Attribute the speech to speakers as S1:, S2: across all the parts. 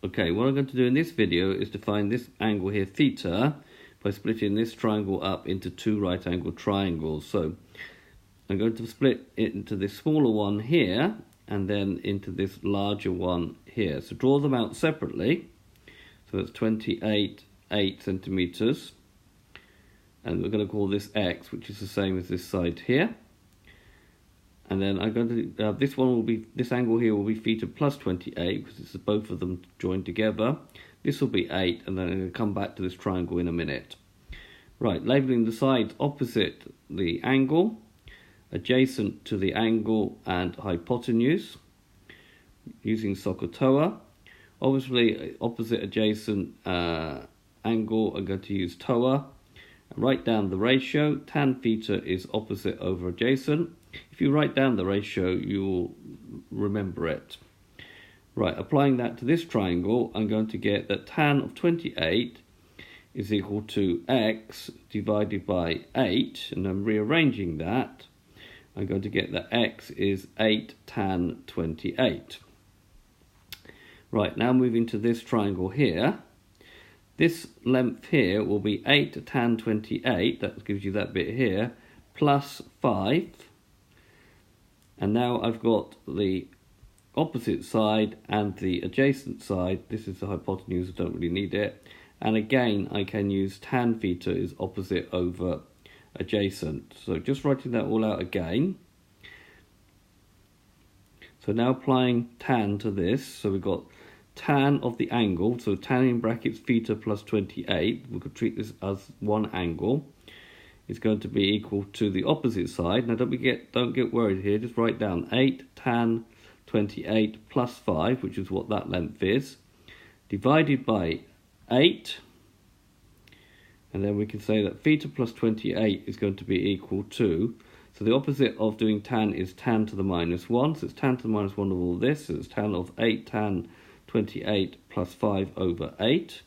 S1: Okay, what I'm going to do in this video is to find this angle here, theta, by splitting this triangle up into two right angle triangles. So I'm going to split it into this smaller one here and then into this larger one here. So draw them out separately. So that's 28 centimeters. And we're going to call this x, which is the same as this side here. And then I'm going to, this angle here will be theta plus 28 because it's both of them joined together. This will be 8, and then I'm going to come back to this triangle in a minute. Right, labelling the sides opposite the angle, adjacent to the angle and hypotenuse, using SOHCAHTOA. Obviously, opposite adjacent angle, I'm going to use TOA. Write down the ratio. Tan theta is opposite over adjacent. If you write down the ratio, you'll remember it. Right, applying that to this triangle, I'm going to get that tan of 28 is equal to x divided by 8, and I'm rearranging that. I'm going to get that x is 8 tan 28. Right, now moving to this triangle here. This length here will be 8 tan 28, that gives you that bit here, plus 5. And now I've got the opposite side and the adjacent side. This is the hypotenuse, I don't really need it. And again, I can use tan theta is opposite over adjacent. So just writing that all out again. So now applying tan to this. So we've got tan of the angle. So tan in brackets theta plus 28. We could treat this as one angle. Is going to be equal to the opposite side. Now don't get worried here, just write down 8 tan 28 plus 5, which is what that length is, divided by 8, and then we can say that theta plus 28 is going to be equal to, so the opposite of doing tan is tan to the minus 1, so it's tan to the minus 1 of all this, so it's tan of 8 tan 28 plus 5 over 8.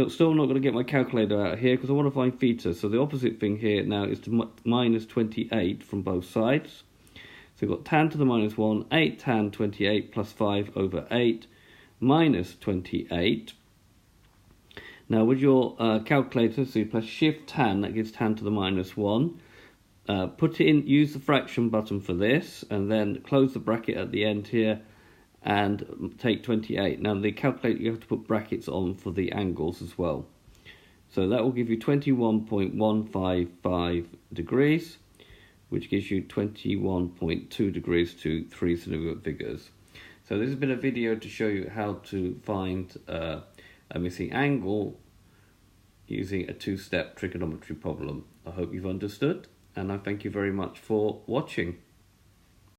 S1: Still not going to get my calculator out here because I want to find theta. So the opposite thing here now is to minus 28 from both sides. So we've got tan to the minus 1, 8 tan 28 plus 5 over 8 minus 28. Now with your calculator, so you press shift tan, that gives tan to the minus 1. Put it in, use the fraction button for this, and then close the bracket at the end here and take 28. Now the calculator, you have to put brackets on for the angles as well. So that will give you 21.155 degrees, which gives you 21.2 degrees to 3 significant figures. So this has been a video to show you how to find a missing angle using a two-step trigonometry problem. I hope you've understood, and I thank you very much for watching.